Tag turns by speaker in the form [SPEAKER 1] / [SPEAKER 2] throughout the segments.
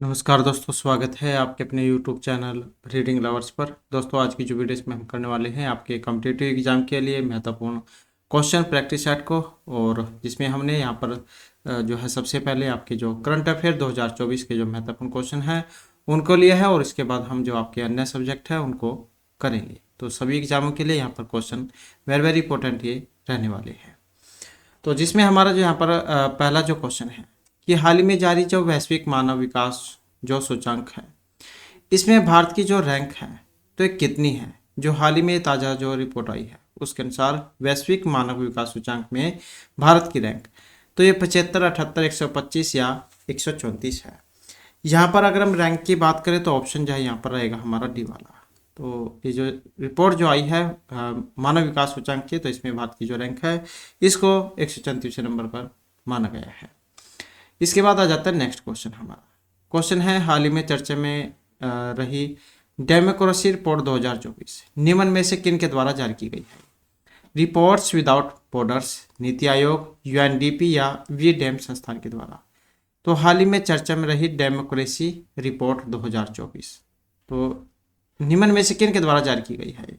[SPEAKER 1] नमस्कार दोस्तों, स्वागत है आपके अपने YouTube चैनल रीडिंग लवर्स पर। दोस्तों, आज की जो वीडियो इसमें हम करने वाले हैं आपके कॉम्पिटिटिव एग्जाम के लिए महत्वपूर्ण क्वेश्चन प्रैक्टिस सेट को, और जिसमें हमने यहाँ पर जो है सबसे पहले आपके जो करंट अफेयर 2024 के जो महत्वपूर्ण क्वेश्चन हैं उनको लिया है, और इसके बाद हम जो आपके अन्य सब्जेक्ट हैं उनको करेंगे। तो सभी एग्जामों के लिए यहाँ पर क्वेश्चन वेरी वेरी इंपॉर्टेंट ये रहने वाले हैं। तो जिसमें हमारा जो यहाँ पर पहला जो क्वेश्चन है कि हाल ही में जारी जो वैश्विक मानव विकास जो सूचांक है, इसमें भारत की जो रैंक है तो ये कितनी है। जो हाल ही में ताज़ा जो रिपोर्ट आई है उसके अनुसार वैश्विक मानव विकास सूचांक में भारत की रैंक तो ये 75, 78, 125 या 134 है। यहाँ पर अगर हम रैंक की बात करें तो ऑप्शन जो है यहाँ पर रहेगा हमारा डी वाला। तो ये जो रिपोर्ट जो आई है मानव विकास सूचांक की, तो इसमें भारत की जो रैंक है इसको 134 नंबर पर माना गया है। इसके बाद आ जाता है नेक्स्ट क्वेश्चन। हमारा क्वेश्चन है हाल ही में चर्चा में रही डेमोक्रेसी रिपोर्ट 2024 निम्न में से किन के द्वारा जारी की गई है। Reports without borders, NITI Aayog, UNDP या वी डैम संस्थान के द्वारा। तो हाल ही में चर्चा में रही डेमोक्रेसी रिपोर्ट 2024 तो निम्न में से किन के द्वारा जारी की गई है।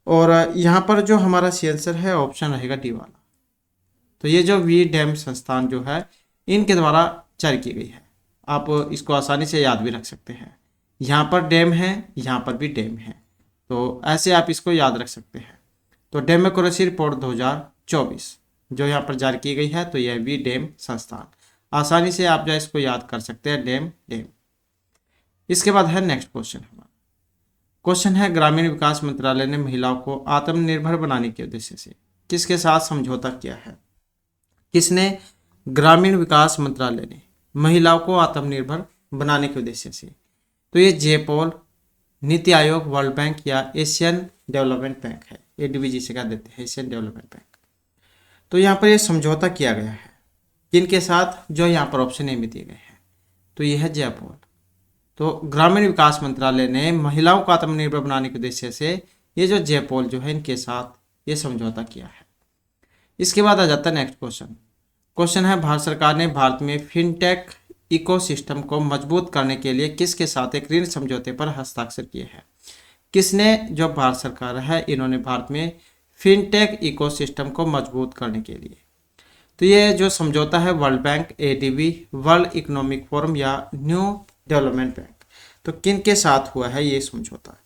[SPEAKER 1] और यहाँ पर जो हमारा सी आंसर है ऑप्शन रहेगा डी वाला। तो ये जो वी डैम संस्थान जो है इनके द्वारा जारी की गई है। आप इसको आसानी से याद भी रख सकते हैं। यहाँ पर डैम है, यहाँ पर भी डैम है, तो ऐसे आप इसको याद रख सकते हैं। तो डेमोक्रेसी रिपोर्ट 2024 जो यहाँ पर जारी की गई है तो यह वी डैम संस्थान, आसानी से आप जो इसको याद कर सकते हैं, डैम डैम। इसके बाद है नेक्स्ट क्वेश्चन। हमारा क्वेश्चन है ग्रामीण विकास मंत्रालय ने महिलाओं को आत्मनिर्भर बनाने के उद्देश्य से किसके साथ समझौता किया है। किसने? ग्रामीण विकास मंत्रालय ने महिलाओं को आत्मनिर्भर बनाने के उद्देश्य से। तो ये जेपोल, नीति आयोग, वर्ल्ड बैंक या एशियन डेवलपमेंट बैंक है। एडीबी जिसे कह देते हैं, एशियन डेवलपमेंट बैंक। तो यहाँ पर ये समझौता किया गया है किनके साथ, जो यहाँ पर ऑप्शन ए में दिए गए हैं। तो ये है जेपोल। तो ग्रामीण विकास मंत्रालय ने महिलाओं को आत्मनिर्भर बनाने के उद्देश्य से ये जो जेपोल जो है इनके साथ ये समझौता किया है। इसके बाद आ जाता है नेक्स्ट क्वेश्चन। क्वेश्चन है भारत सरकार ने भारत में फिनटेक इकोसिस्टम को मजबूत करने के लिए किसके साथ एक ऋण समझौते पर हस्ताक्षर किए हैं। किसने? जो भारत सरकार है इन्होंने भारत में फिनटेक इकोसिस्टम को मजबूत करने के लिए। तो ये जो समझौता है world bank, ADB, world economic forum या न्यू डेवलपमेंट बैंक, तो किन के साथ हुआ है ये समझौता।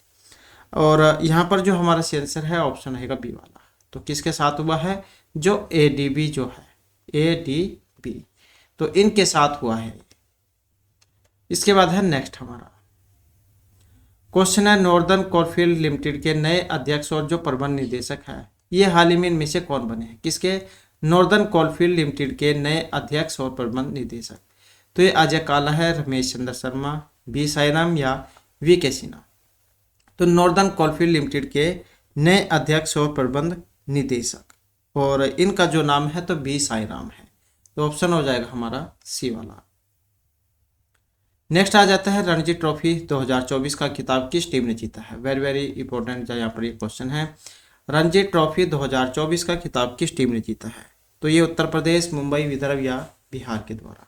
[SPEAKER 1] और यहाँ पर जो हमारा आंसर है ऑप्शन रहेगा बी वाला। तो किसके साथ हुआ है? जो एडीबी जो है, एडीबी, तो इनके साथ हुआ है। इसके बाद है नेक्स्ट हमारा क्वेश्चन है नॉर्दर्न कोलफील्ड लिमिटेड के नए अध्यक्ष और जो प्रबंध निदेशक है ये हाल ही में इनमें से कौन बने हैं। किसके? नॉर्दर्न कोलफील्ड लिमिटेड के नए अध्यक्ष और प्रबंध निदेशक। तो ये अजय काला है, रमेश चंद्र शर्मा, बी साईराम या वी के सिन्हा। तो नॉर्दर्न कोलफील्ड लिमिटेड के नए अध्यक्ष और प्रबंध निदेशक, और इनका जो नाम है तो बी साईराम है। तो ऑप्शन हो जाएगा हमारा सी वाला। नेक्स्ट आ जाता है रणजी ट्रॉफी 2024 का खिताब किस टीम ने जीता है। वेरी वेरी इंपॉर्टेंट यहाँ पर ये क्वेश्चन है। रणजी ट्रॉफी 2024 का खिताब किस टीम ने जीता है। तो ये उत्तर प्रदेश, मुंबई, विदर्भ या बिहार के द्वारा।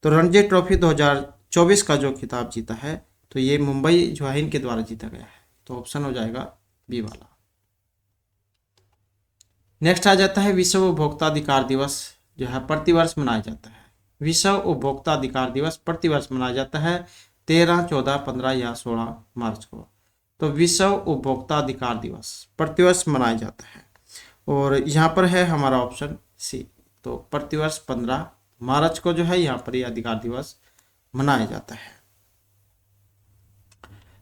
[SPEAKER 1] तो रणजी ट्रॉफी 2024 का जो खिताब जीता है तो ये मुंबई जो है इनके द्वारा जीता गया है। तो ऑप्शन हो जाएगा बी वाला। नेक्स्ट आ जाता है विश्व उपभोक्ता अधिकार दिवस जो है प्रतिवर्ष मनाया जाता है। विश्व उपभोक्ता अधिकार दिवस प्रतिवर्ष मनाया जाता है 13, 14, 15 या 16 मार्च को। तो विश्व उपभोक्ता अधिकार दिवस प्रतिवर्ष मनाया जाता है, और यहाँ पर है हमारा ऑप्शन सी। तो प्रतिवर्ष 15 मार्च को जो है यहाँ पर ये अधिकार दिवस मनाया जाता है।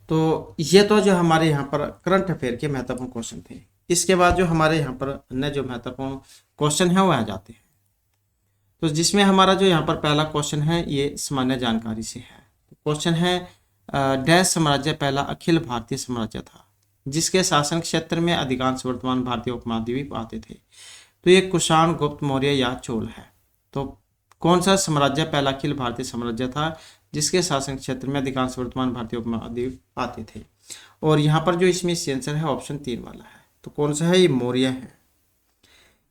[SPEAKER 1] तो ये तो जो हमारे यहाँ पर करंट अफेयर के महत्वपूर्ण क्वेश्चन थे। इसके बाद जो हमारे यहाँ पर अन्य जो महत्वपूर्ण क्वेश्चन है वो आ जाते हैं। तो जिसमें हमारा जो यहाँ पर पहला क्वेश्चन है ये सामान्य जानकारी से है। क्वेश्चन है डैश साम्राज्य पहला अखिल भारतीय साम्राज्य था जिसके शासन क्षेत्र में अधिकांश वर्तमान भारतीय उपमहाद्वीप आते थे। तो ये कुषाण, गुप्त, मौर्य या चोल है। तो कौन सा साम्राज्य पहला अखिल भारतीय साम्राज्य था जिसके शासन क्षेत्र में अधिकांश वर्तमान भारतीय उपमहाद्वीप आते थे। और यहाँ पर जो इसमें आंसर है ऑप्शन 3 वाला है। तो कौन सा है? ये मौर्य है।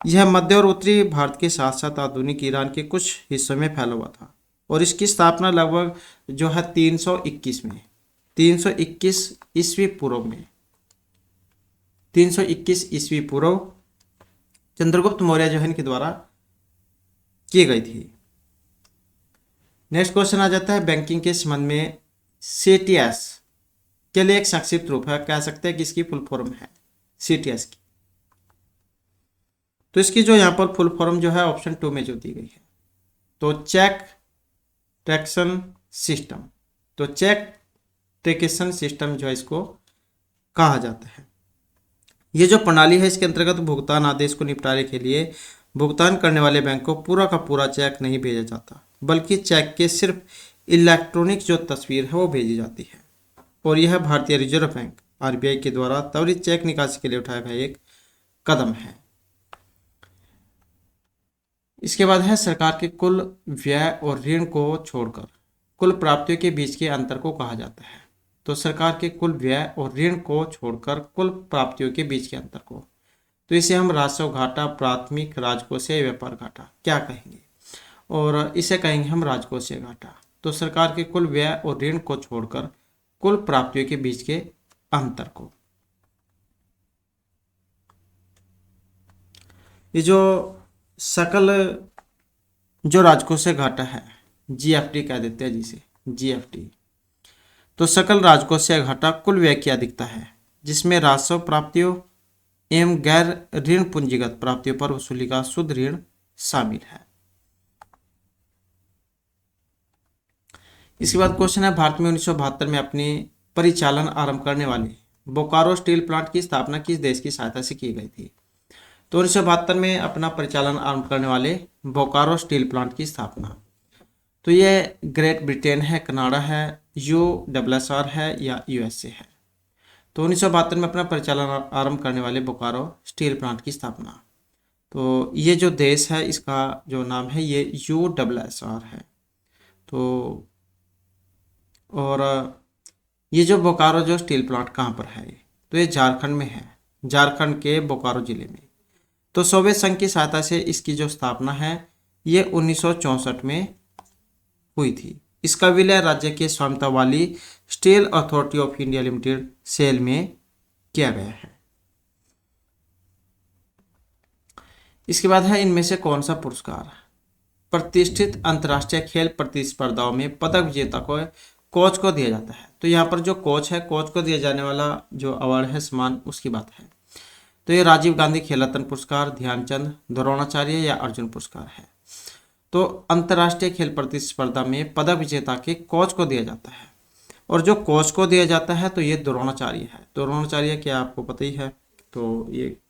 [SPEAKER 1] यह मध्य और उत्तरी भारत के साथ साथ आधुनिक ईरान के कुछ हिस्सों में फैला हुआ था और इसकी स्थापना लगभग जो है 321 में, 321 ईस्वी पूर्व में, 321 ईस्वी पूर्व चंद्रगुप्त मौर्य जो है इनके द्वारा की गई थी। नेक्स्ट क्वेश्चन आ जाता है बैंकिंग के संबंध में सीटीएस के लिए एक संक्षिप्त रूप है, कह सकते हैं कि इसकी फुल फॉर्म है सीटीएस की। तो इसकी जो यहाँ पर फुल फॉर्म जो है ऑप्शन 2 में जो दी गई है, तो चेक ट्रैक्शन सिस्टम, तो चेक ट्रैक्शन सिस्टम जो है इसको कहा जाता है। ये जो प्रणाली है इसके अंतर्गत भुगतान आदेश को निपटारे के लिए भुगतान करने वाले बैंक को पूरा का पूरा चेक नहीं भेजा जाता, बल्कि चेक के सिर्फ इलेक्ट्रॉनिक जो तस्वीर है वो भेजी जाती है। और यह भारतीय रिजर्व बैंक आरबीआई के द्वारा त्वरित चेक निकासी के लिए उठाया गया एक कदम है। इसके बाद है सरकार के कुल व्यय और ऋण को छोड़कर कुल प्राप्तियों के बीच के अंतर को कहा जाता है। तो सरकार के कुल व्यय और ऋण को छोड़कर कुल प्राप्तियों के बीच के अंतर को, तो इसे हम राजस्व घाटा, प्राथमिक राजकोषीय व्यापार घाटा क्या कहेंगे, और इसे कहेंगे हम राजकोषीय घाटा। तो सरकार के कुल व्यय और ऋण को छोड़कर कुल प्राप्तियों के बीच के अंतर को, ये जो सकल जो राजकोषीय घाटा है जीएफटी कह देते हैं जिसे जीएफटी, तो सकल राजकोषीय घाटा कुल व्यय की अधिकता है जिसमें राजस्व प्राप्तियों एवं गैर ऋण पूंजीगत प्राप्तियों पर वसूली का शुद्ध ऋण शामिल है। इसके बाद क्वेश्चन है भारत में 1972 में अपनी परिचालन आरंभ करने वाले बोकारो स्टील प्लांट की स्थापना किस देश की सहायता से की गई थी। तो 1972 में अपना परिचालन आरंभ करने वाले बोकारो स्टील प्लांट की स्थापना, तो ये ग्रेट ब्रिटेन है, कनाडा है, यूएसएसआर है या यूएसए है। तो 1972 में अपना परिचालन आरंभ करने वाले बोकारो स्टील प्लांट की स्थापना, तो ये जो देश है इसका जो नाम है ये यूएसएसआर है। तो और ये जो बोकारो जो स्टील प्लांट कहाँ पर है, तो ये झारखंड में है, झारखंड के बोकारो जिले में। तो सोवियत संघ की सहायता से इसकी जो स्थापना है ये 1964 में हुई थी। इसका विलय राज्य के स्वामित्व वाली Steel Authority of India Limited SAIL में किया गया है। इसके बाद है इनमें से कौन सा पुरस्कार प्रतिष्ठित अंतर्राष्ट्रीय खेल प्रतिस्पर्धाओं में पदक विजेता को कोच को दिया जाता है। तो यहाँ पर जो कोच है, कोच को दिया जाने वाला जो अवार्ड है, सम्मान, उसकी बात है। तो ये राजीव गांधी खेल रत्न पुरस्कार, ध्यानचंद, द्रोणाचार्य या अर्जुन पुरस्कार है। तो अंतर्राष्ट्रीय खेल प्रतिस्पर्धा में पदक विजेता के कोच को दिया जाता है, और जो कोच को दिया जाता है तो ये द्रोणाचार्य है। द्रोणाचार्य क्या आपको पता ही है, तो ये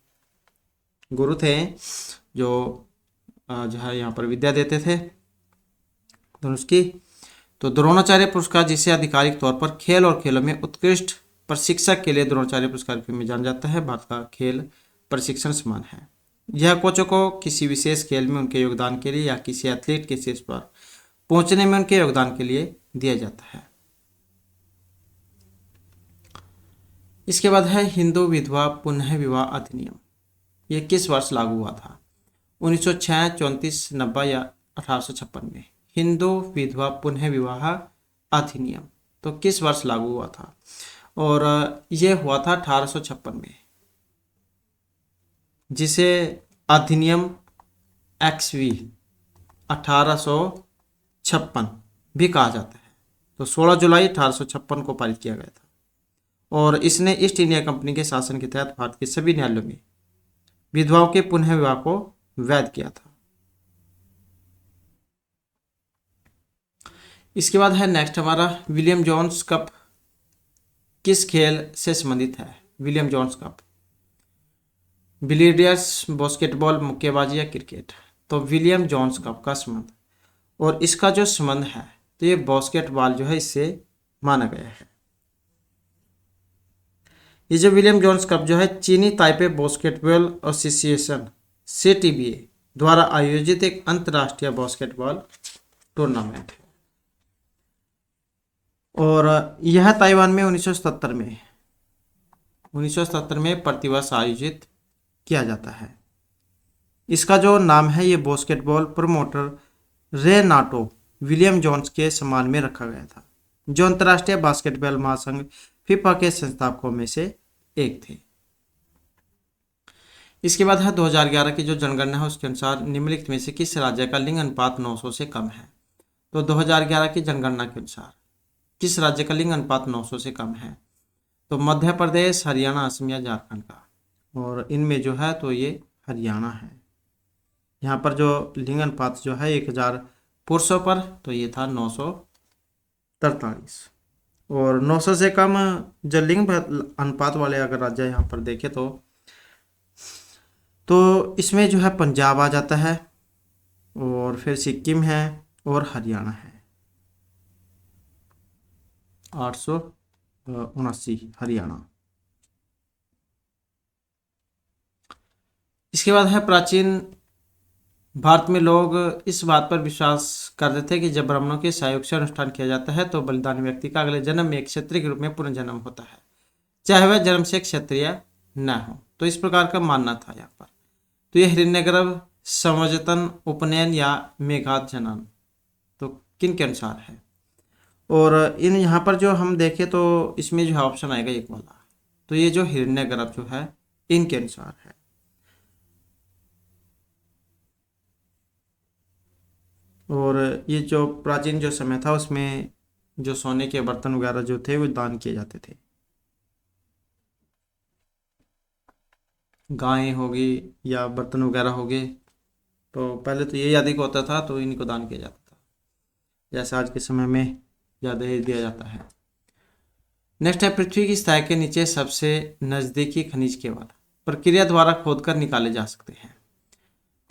[SPEAKER 1] गुरु थे जो है यहाँ पर विद्या देते थे धनुष की। तो द्रोणाचार्य पुरस्कार जिसे आधिकारिक तौर पर खेल और खेलों में उत्कृष्ट प्रशिक्षक के लिए द्रोणाचार्य पुरस्कार के रूप में जाना जाता है, भारत का खेल प्रशिक्षण सम्मान है। यह कोचों को किसी विशेष खेल में उनके योगदान के लिए या किसी एथलीट के शीर्ष पर पहुंचने में उनके योगदान के लिए दिया जाता है। इसके बाद है हिंदू विधवा पुनः विवाह अधिनियम, ये किस वर्ष लागू हुआ था। 1906, 34, 90 या 1856 में हिंदू विधवा पुनः विवाह अधिनियम तो किस वर्ष लागू हुआ था, और यह हुआ था 1856 में, जिसे अधिनियम XV 1856 भी कहा जाता है। तो 16 जुलाई 1856 को पारित किया गया था, और इसने ईस्ट इंडिया कंपनी के शासन के तहत भारत के सभी न्यायालयों में विधवाओं के पुनः विवाह को वैध किया था। इसके बाद है नेक्स्ट हमारा विलियम जोन्स कप किस खेल से संबंधित है। William Jones cup billiards, basketball, मुक्केबाजी या क्रिकेट। तो विलियम जोन्स कप का संबंध, और इसका जो संबंध है तो ये बास्केटबॉल जो है इससे माना गया है। ये जो विलियम जोन्स कप जो है चीनी ताइपे बास्केटबॉल एसोसिएशन CTBA द्वारा आयोजित एक अंतर्राष्ट्रीय बास्केटबॉल टूर्नामेंट है, और यह ताइवान में 1977 में प्रतिवर्ष आयोजित किया जाता है। इसका जो नाम है ये basketball promoter Renato William Jones के सम्मान में रखा गया था, जो अंतर्राष्ट्रीय बास्केटबॉल महासंघ फीफा के संस्थापकों में से एक थे। इसके बाद है 2011 की जो जनगणना है उसके अनुसार निम्नलिखित में से किस राज्य का लिंग अनुपात 900 से कम है। तो 2011 की जनगणना के अनुसार किस राज्य का लिंग अनुपात 900 से कम है। तो मध्य प्रदेश, हरियाणा, असम या झारखंड का। और इनमें जो है तो ये हरियाणा है। यहाँ पर जो लिंग अनुपात जो है 1000 पुरुषों पर, तो ये था 943। और 900 से कम जो लिंग अनुपात वाले अगर राज्य यहाँ पर देखें तो इसमें जो है पंजाब आ जाता है, और फिर सिक्किम है और हरियाणा है। 879 हरियाणा। इसके बाद है प्राचीन भारत में लोग इस बात पर विश्वास करते थे कि जब ब्राह्मणों के सहयोग से अनुष्ठान किया जाता है तो बलिदानी व्यक्ति का अगले जन्म में एक क्षत्रिय के रूप में पुनर्जन्म होता है, चाहे वह जन्म से क्षत्रिय न हो। तो इस प्रकार का मानना था यहाँ पर। तो यह हिरण्यगर्भ, समवजतन, उपनयन या मेघात जनन, तो किन के अनुसार है। और इन यहाँ पर जो हम देखें तो इसमें जो है ऑप्शन आएगा एक वाला। तो ये जो हिरण्यगर्भ जो है इनके अनुसार है। और ये जो प्राचीन जो समय था उसमें जो सोने के बर्तन वगैरह जो थे वो दान किए जाते थे। गायें होगी या बर्तन वगैरह हो गए, तो पहले तो ये यादी को होता था तो इन्हीं को दान किया जाता था, जैसे आज के समय में ज़्यादा ही दिया जाता है। नेक्स्ट है पृथ्वी की सतह के नीचे सबसे नज़दीकी खनिज केवल प्रक्रिया द्वारा खोदकर निकाले जा सकते हैं।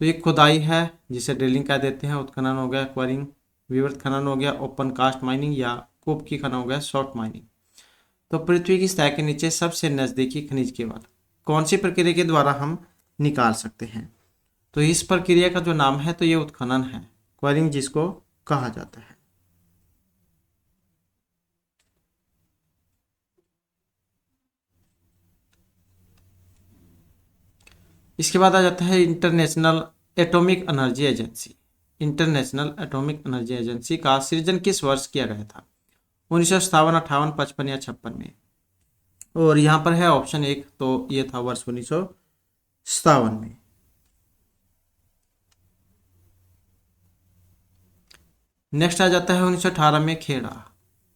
[SPEAKER 1] तो ये खुदाई है जिसे ड्रिलिंग कह देते हैं, उत्खनन हो गया क्वरिंग, विवर्त खनन हो गया ओपन कास्ट माइनिंग, या कूप की खनन हो गया शॉर्ट माइनिंग। तो पृथ्वी की सतह के नीचे सबसे नज़दीकी खनिज केवल कौन सी प्रक्रिया के द्वारा हम निकाल सकते हैं। तो इस प्रक्रिया का जो नाम है तो ये उत्खनन है, क्वरिंग जिसको कहा जाता है। इसके बाद आ जाता है international atomic energy agency. International atomic energy agency का सृजन किस वर्ष किया गया था। 1957, 58, 55 या 56 में। और यहाँ पर है ऑप्शन एक, तो ये था वर्ष 1957 में। नेक्स्ट आ जाता है 1918 में खेड़ा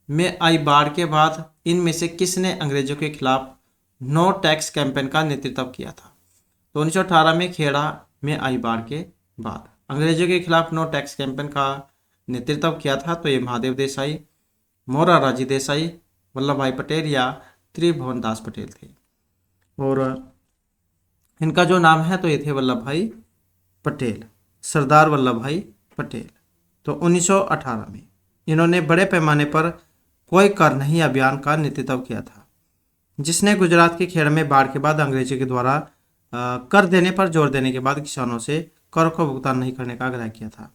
[SPEAKER 1] में आई बाढ़ के बाद इनमें से किसने अंग्रेजों के खिलाफ नो टैक्स कैंपेन का नेतृत्व किया था। तो 1918 में खेड़ा में आई बाढ़ के बाद अंग्रेजों के खिलाफ नो टैक्स कैंपेन का नेतृत्व किया था। तो ये महादेव देसाई, मोरारजी देसाई, वल्लभ भाई पटेल या त्रिभुवन दास पटेल थे। और इनका जो नाम है तो ये थे वल्लभ भाई पटेल, सरदार वल्लभ भाई पटेल। तो 1918 में इन्होंने बड़े पैमाने पर कोई कर नहीं अभियान का नेतृत्व किया था, जिसने गुजरात के खेड़ में बाढ़ के बाद अंग्रेजों के द्वारा कर देने पर जोर देने के बाद किसानों से कर को भुगतान नहीं करने का आग्रह किया था।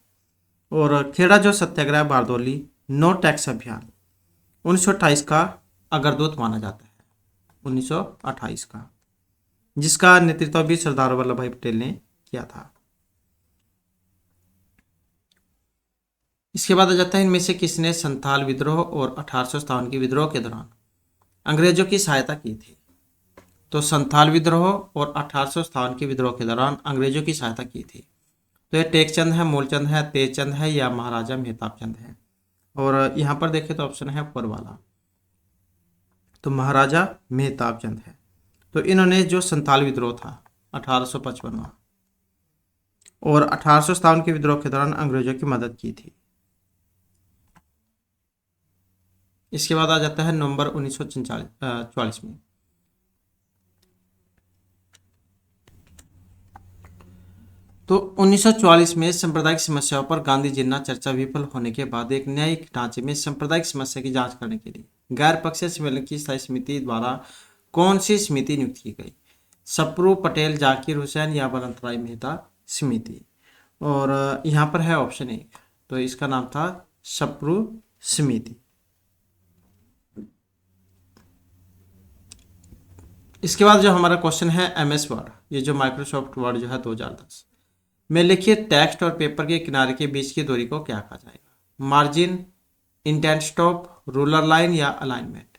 [SPEAKER 1] और खेड़ा जो सत्याग्रह बारदौली नो टैक्स अभियान 1928 का अग्रदूत माना जाता है, 1928 का, जिसका नेतृत्व भी सरदार वल्लभ भाई पटेल ने किया था। इसके बाद आ जाता है इनमें से किसने संथाल विद्रोह और 1857 के विद्रोह के दौरान अंग्रेजों की सहायता की थी। तो संथाल विद्रोह और 1857 के विद्रोह के दौरान अंग्रेजों की सहायता की थी। तो ये टेकचंद है, मूलचंद है, तेजचंद है या महाराजा मेहताब चंद है। और यहाँ पर देखें तो ऑप्शन है ऊपर वाला, तो महाराजा मेहताब चंद है। तो इन्होंने जो संथाल विद्रोह था 1855 और 1857 के विद्रोह के दौरान अंग्रेजों की मदद की थी। इसके बाद आ जाता है नवंबर 1944 में। तो 1944 में सांप्रदायिक समस्याओं पर गांधी जिन्ना चर्चा विफल होने के बाद एक न्यायिक ढांचे में सांप्रदायिक समस्या की जांच करने के लिए गैर पक्षीय सम्मेलन की स्थायी समिति द्वारा कौन सी समिति नियुक्त की गई। सप्रू, पटेल, जाकिर हुसैन या बलवंत राय मेहता समिति। और यहाँ पर है ऑप्शन एक, तो इसका नाम था सप्रू समिति। इसके बाद जो हमारा क्वेश्चन है MS वर्ड, ये जो माइक्रोसॉफ्ट वर्ड जो है 2010 में लिखिए टेक्स्ट और पेपर के किनारे के बीच की दूरी को क्या कहा जाएगा। Margin, indent stop, ruler line या अलाइनमेंट।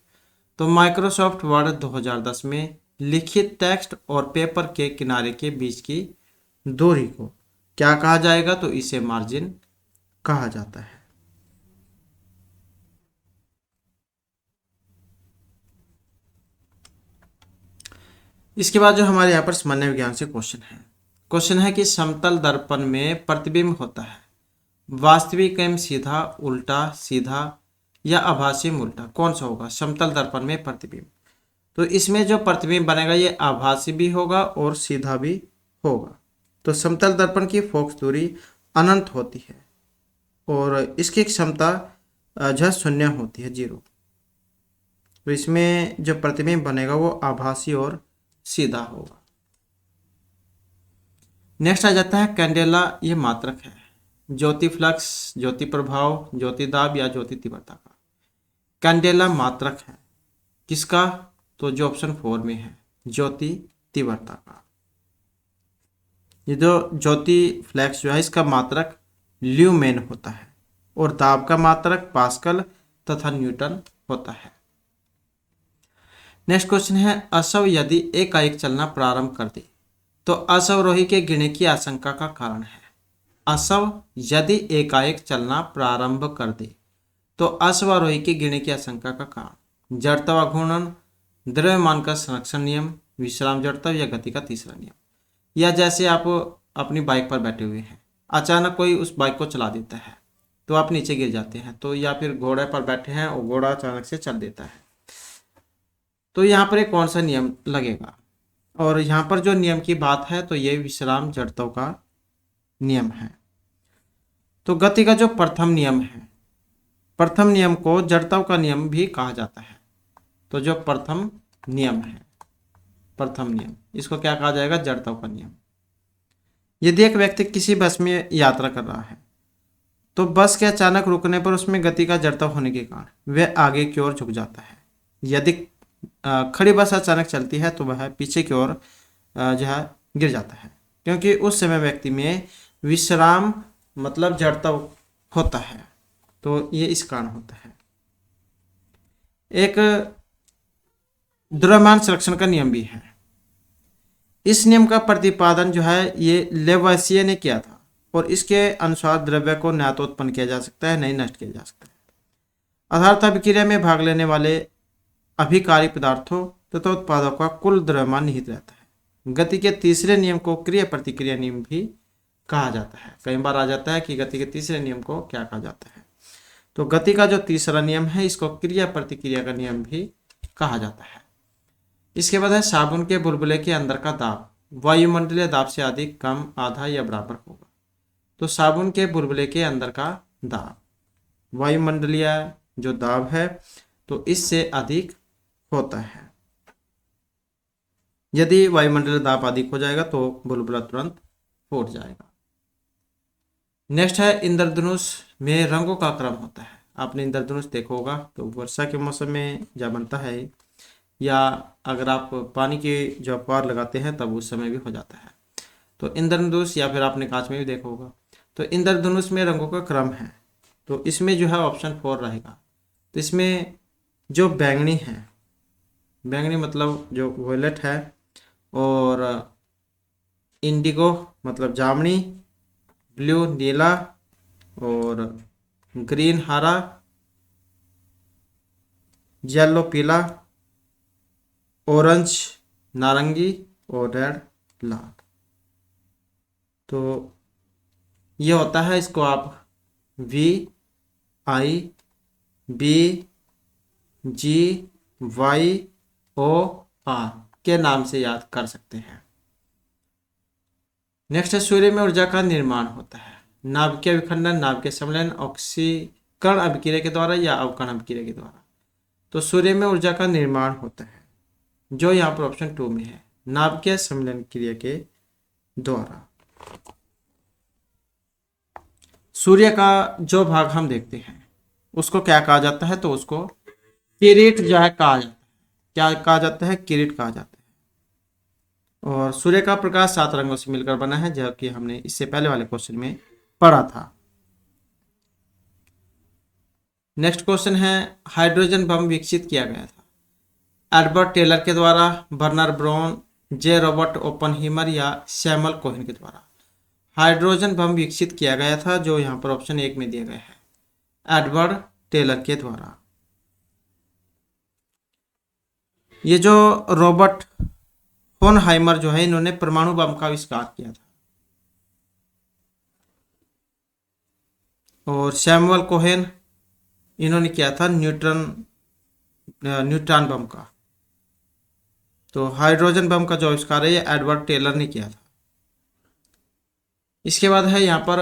[SPEAKER 1] तो माइक्रोसॉफ्ट वर्ड 2010 में लिखित टेक्स्ट और पेपर के किनारे के बीच की दूरी को क्या कहा जाएगा? तो इसे मार्जिन कहा जाता है। इसके बाद जो हमारे यहाँ पर सामान्य विज्ञान से क्वेश्चन है कि समतल दर्पण में प्रतिबिंब होता है वास्तविक एवं सीधा, उल्टा, सीधा या आभासी में उल्टा, कौन सा होगा समतल दर्पण में प्रतिबिंब? तो इसमें जो प्रतिबिंब बनेगा ये आभासी भी होगा और सीधा भी होगा। तो समतल दर्पण की फोकस दूरी अनंत होती है और इसकी क्षमता जो है शून्य होती है, 0। तो इसमें जो प्रतिबिंब बनेगा वो आभासी और सीधा होगा। नेक्स्ट आ जाता है कैंडेला, ये मात्रक है ज्योति फ्लक्स, ज्योति प्रभाव, ज्योति दाब या ज्योति तीव्रता का। कैंडेला मात्रक है किसका? तो जो ऑप्शन 4 में है ज्योति तीव्रता का। ये जो ज्योति फ्लैक्स जो है इसका मात्रक ल्यूमेन होता है और दाब का मात्रक पास्कल तथा न्यूटन होता है। नेक्स्ट क्वेश्चन है अश्व यदि एकाएक चलना प्रारंभ कर दे तो अश्वरोही के गिरने की आशंका का कारण है। अश्व यदि एकाएक चलना प्रारंभ कर दे तो अश्वारोही के गिरने की आशंका का कारण जड़त्व घूर्णन, द्रव्यमान का संरक्षण नियम, विश्राम जड़त्व या गति का तीसरा नियम। या जैसे आप अपनी बाइक पर बैठे हुए हैं, अचानक कोई उस बाइक को चला देता है तो आप नीचे गिर जाते हैं। तो या फिर घोड़े पर बैठे हैं और घोड़ा अचानक से चल देता है, तो यहाँ पर एक कौन सा नियम लगेगा? और यहाँ पर जो नियम की बात है तो ये विश्राम जड़त्व का नियम है। तो गति का जो प्रथम नियम है, प्रथम नियम को जड़त्व का नियम भी कहा जाता है। तो जो प्रथम नियम है, प्रथम नियम, इसको क्या कहा जाएगा? जड़त्व का नियम। यदि एक व्यक्ति किसी बस में यात्रा कर रहा है तो बस के अचानक रुकने पर उसमें गति का जड़त्व होने के कारण वह आगे की ओर झुक जाता है। यदि खड़ी बस अचानक चलती है तो वह पीछे की ओर जो है गिर जाता है, क्योंकि उस समय व्यक्ति में विश्राम मतलब जड़त्व होता है। तो ये इस कारण होता है। एक द्रव्यमान संरक्षण का नियम भी है। इस नियम का प्रतिपादन जो है ये लेवसिये ने किया था और इसके अनुसार द्रव्य को न तो उत्पन्न किया जा सकता है नहीं नष्ट किया जा सकता है। अर्थात अभिक्रिया में भाग लेने वाले अभिकारी पदार्थों तथा उत्पादों का कुल द्रव्यमान निहित रहता है। गति के तीसरे नियम को क्रिया प्रतिक्रिया नियम भी कहा जाता है। कई बार आ जाता है कि गति के तीसरे नियम को क्या कहा जाता है? तो गति का जो तीसरा नियम है इसको क्रिया प्रतिक्रिया का नियम भी कहा जाता है। इसके बाद है साबुन के बुलबुले के अंदर का दाब वायुमंडलीय दाब से अधिक, कम, आधा या बराबर होगा। तो साबुन के बुलबुले के अंदर का दाब वायुमंडलीय जो दाब है तो इससे अधिक होता है। यदि वायुमंडलीय दाब अधिक हो जाएगा तो बुलबुला तुरंत फूट जाएगा। नेक्स्ट है इंद्रधनुष में रंगों का क्रम होता है। आपने इंद्रधनुष देखा होगा, तो वर्षा के मौसम में जब बनता है या अगर आप पानी की जो अखबार लगाते हैं तब उस समय भी हो जाता है। तो इंद्रधनुष या फिर आपने कांच में भी देखा होगा। तो इंद्रधनुष में रंगों का क्रम है, तो इसमें जो है ऑप्शन 4 रहेगा। तो इसमें जो बैंगनी है, बैंगनी मतलब जो वॉयलेट है, और इंडिगो मतलब जामुनी, ब्लू नीला, और ग्रीन हरा, येलो पीला, ऑरेंज नारंगी और रेड लाल। तो ये होता है, इसको आप VIBGYOR के नाम से याद कर सकते हैं। नेक्स्ट है सूर्य में ऊर्जा का निर्माण होता है। नाभिकीय विखंडन, नाभिकीय सम्मेलन, ऑक्सीकरण अभिक्रिया के द्वारा या अवकरण अभिक्रिया के द्वारा। तो सूर्य में ऊर्जा का निर्माण होता है जो यहाँ पर ऑप्शन 2 में है, नाभिकीय सम्मेलन क्रिया के द्वारा। सूर्य का जो भाग हम देखते हैं उसको क्या कहा जाता है? तो उसको किरीट जो है कहा जाता है। क्या कहा जाता है? किरीट कहा जाता है। और सूर्य का प्रकाश 7 रंगों से मिलकर बना है, जो कि हमने इससे पहले वाले क्वेश्चन में पढ़ा था। नेक्स्ट क्वेश्चन है, हाइड्रोजन बम विकसित किया गया था एडवर्ड टेलर के द्वारा, बर्नर ब्राउन, जे रॉबर्ट ओपनहीमर या सैमुअल कोहेन के द्वारा। हाइड्रोजन बम विकसित किया गया था, जो यहाँ पर ऑप्शन 1 में दिया गया है, एडवर्ड टेलर के द्वारा। ये जो रॉबर्ट ओपनहाइमर जो है, इन्होंने परमाणु बम का आविष्कार किया था, और सैमुअल कोहेन इन्होंने किया था न्यूट्रॉन बम का। तो हाइड्रोजन बम का जो आविष्कार है, ये एडवर्ड टेलर ने किया था। इसके बाद है यहाँ पर,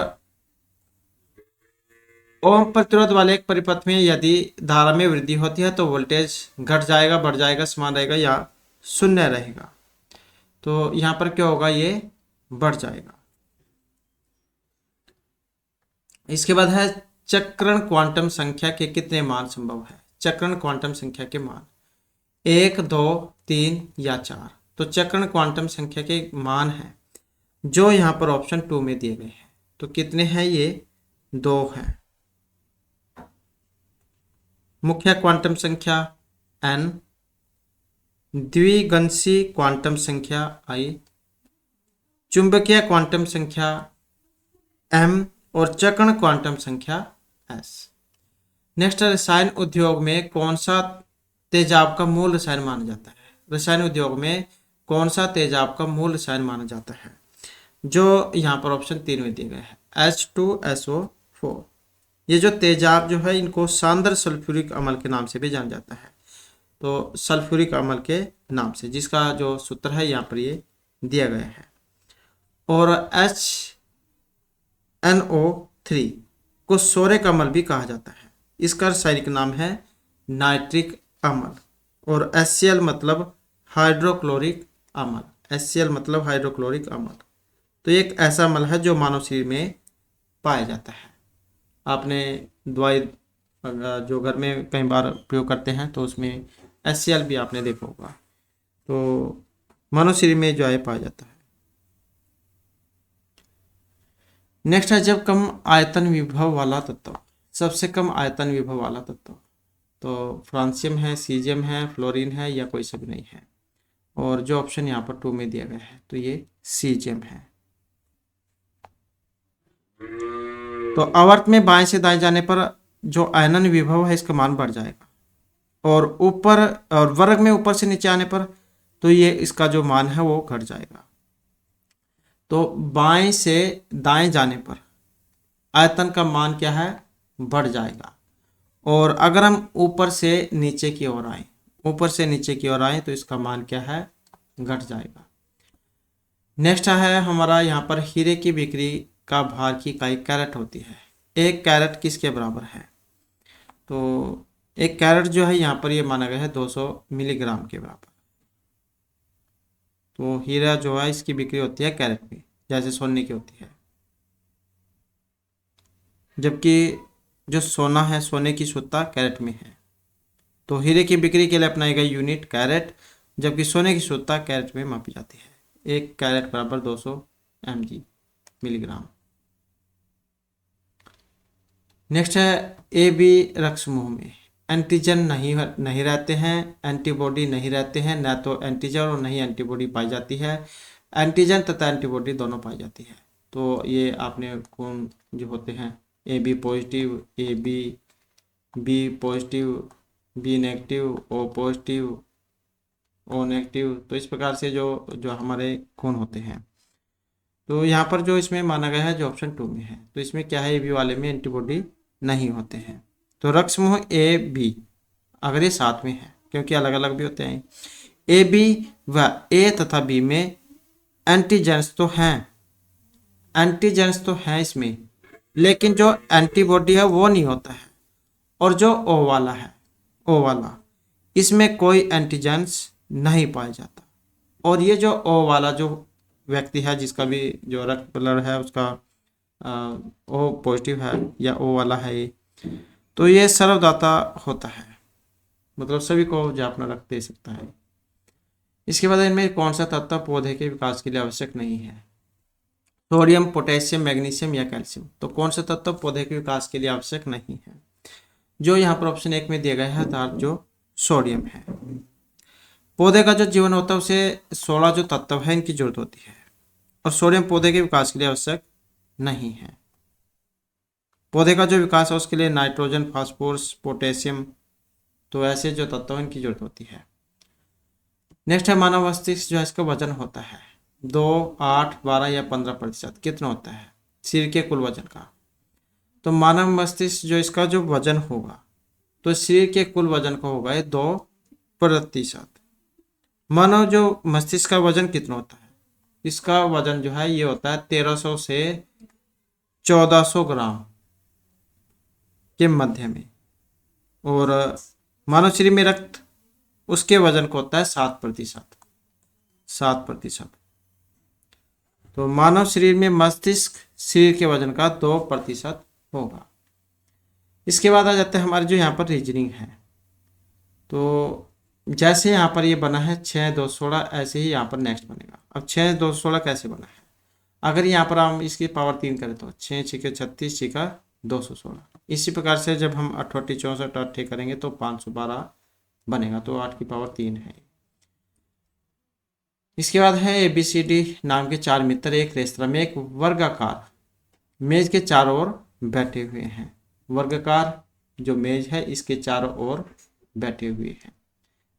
[SPEAKER 1] ओम प्रतिरोध वाले एक परिपथ में यदि धारा में वृद्धि होती है तो वोल्टेज घट जाएगा, बढ़ जाएगा, समान रहेगा या शून्य रहेगा। तो यहाँ पर क्या होगा, ये बढ़ जाएगा। इसके बाद है, चक्रण क्वांटम संख्या के कितने मान संभव है। चक्रण क्वांटम संख्या के मान 1, 2, 3 या 4। तो चक्रण क्वांटम संख्या के मान है जो यहाँ पर ऑप्शन 2 में दिए गए हैं। तो कितने हैं, ये 2 हैं। मुख्य क्वांटम संख्या n, द्विगंशी क्वांटम संख्या i, चुंबकीय क्वांटम संख्या m और चक्रण क्वांटम संख्या s। नेक्स्ट, रसायन उद्योग में कौन सा तेजाब का मूल रसायन माना जाता है। रसायन उद्योग में कौन सा तेजाब का मूल रसायन माना जाता है, जो यहाँ पर ऑप्शन 3 में दिए गए हैं, H2SO4। ये जो तेजाब जो है, इनको सांद्र सल्फ्यूरिक अम्ल के नाम से भी जाना जाता है। तो सल्फ्यूरिक अम्ल के नाम से, जिसका जो सूत्र है यहाँ पर ये दिया गया है। और HNO3 को सोरेक अम्ल भी कहा जाता है। इसका रासायनिक नाम है नाइट्रिक अम्ल। और HCl मतलब हाइड्रोक्लोरिक अम्ल। HCl मतलब हाइड्रोक्लोरिक अम्ल। तो एक ऐसा अम्ल है जो मानव शरीर में पाया जाता है। आपने दवाई जो घर में कई बार प्रयोग करते हैं तो उसमें HCl भी आपने देखा होगा। तो मानव शरीर में जो है पाया जाता है। नेक्स्ट है, जब कम आयतन विभव वाला तत्व, सबसे कम आयतन विभव वाला तत्व। तो फ्रांसियम है, सीजियम है, फ्लोरीन है या कोई सब नहीं है। और जो ऑप्शन यहाँ पर 2 में दिया गया है, तो ये सीजियम है। तो आवर्त में बाएं से दाएं जाने पर जो आयनन विभव है, इसका मान बढ़ जाएगा। और ऊपर और वर्ग में ऊपर से नीचे आने पर तो ये इसका जो मान है वो घट जाएगा। तो बाएं से दाएं जाने पर आयतन का मान क्या है, बढ़ जाएगा। और अगर हम ऊपर से नीचे की ओर आए, ऊपर से नीचे की ओर आए तो इसका मान क्या है, घट जाएगा। नेक्स्ट है हमारा यहाँ पर, हीरे की बिक्री का भार की इकाई कैरेट होती है। एक कैरेट किसके बराबर है। तो एक कैरेट जो है यहाँ पर ये माना गया है 200 मिलीग्राम के बराबर। तो हीरा जो है इसकी बिक्री होती है कैरेट में, जैसे सोने की होती है। जबकि जो सोना है, सोने की शुद्धता कैरेट में है। तो हीरे की बिक्री के लिए अपनाई गई यूनिट कैरेट, जबकि सोने की शुद्धता कैरेट में मापी जाती है। एक कैरेट बराबर 200 mg मिलीग्राम। नेक्स्ट है, ए बी रक्त समूह में एंटीजन नहीं रहते हैं, एंटीबॉडी नहीं रहते हैं। न तो एंटीजन और नहीं एंटीबॉडी पाई जाती है, एंटीजन तथा एंटीबॉडी दोनों पाई जाती है। तो ये आपने कौन जो होते हैं, A B positive, A B positive, B negative, O positive, O negative. तो इस प्रकार से जो हमारे खून होते हैं। तो यहाँ पर जो इसमें माना गया है, जो ऑप्शन 2 में है, तो इसमें क्या है, ए बी वाले में एंटीबॉडी नहीं होते हैं। तो रक्त समूह ए बी अगर ये साथ में है, क्योंकि अलग अलग भी होते हैं, ए बी व ए तथा बी में एंटीजेंस तो हैं, एंटीजेंस तो हैं इसमें, लेकिन जो एंटीबॉडी है वो नहीं होता है। और जो ओ वाला है, ओ वाला, इसमें कोई एंटीजेंस नहीं पाया जाता। और ये जो ओ वाला जो व्यक्ति है, जिसका भी जो रक्त ब्लड है उसका ओ पॉजिटिव है या ओ वाला है ये, तो ये सर्वदाता होता है, मतलब सभी को जो अपना रक्त दे सकता है। इसके बाद इनमें कौन सा तत्व पौधे के विकास के लिए आवश्यक नहीं है। सोडियम, पोटेशियम, मैग्नीशियम या कैल्शियम। तो कौन सा तत्व पौधे के विकास के लिए आवश्यक नहीं है। जो यहाँ पर ऑप्शन 1 में दिया गया है अर्थात जो सोडियम है। पौधे का जो जीवन होता है उसे 16 जो तत्व है इनकी जरूरत होती है और सोडियम पौधे के विकास के लिए आवश्यक नहीं है। पौधे का जो विकास है उसके लिए नाइट्रोजन, फास्फोरस, पोटेशियम, तो ऐसे जो तत्व हैं इनकी जरूरत होती है। नेक्स्ट है मानव मस्तिष्क जो है इसका वजन होता है 2, 8, 12 या 15% कितना होता है शरीर के कुल वजन का। तो मानव मस्तिष्क जो इसका जो वजन होगा तो शरीर के कुल वजन का होगा ये 2%। मानव जो मस्तिष्क का वजन कितना होता है, इसका वजन जो है ये होता है 1300 से 1400 ग्राम के मध्य में। और मानव शरीर में रक्त उसके वजन को होता है 7%। तो मानव शरीर में मस्तिष्क शरीर के वजन का 2% होगा। इसके बाद आ जाते हैं हमारे जो यहाँ पर रीजनिंग है। तो जैसे यहाँ पर ये बना है 6, 2, 16, ऐसे ही यहाँ पर नेक्स्ट बनेगा। अब 6, 2, 16 कैसे बना है, अगर यहाँ पर हम इसकी पावर 3 करें तो 6 6 36 6 216। इसी प्रकार से जब हम 88 64 8 करेंगे तो 512 बनेगा, तो 8 की पावर 3 है। इसके बाद है ABCD नाम के 4 मित्र एक रेस्तरां में एक वर्गाकार मेज के चारों ओर बैठे हुए हैं। वर्गाकार जो मेज है इसके चारों ओर बैठे हुए हैं।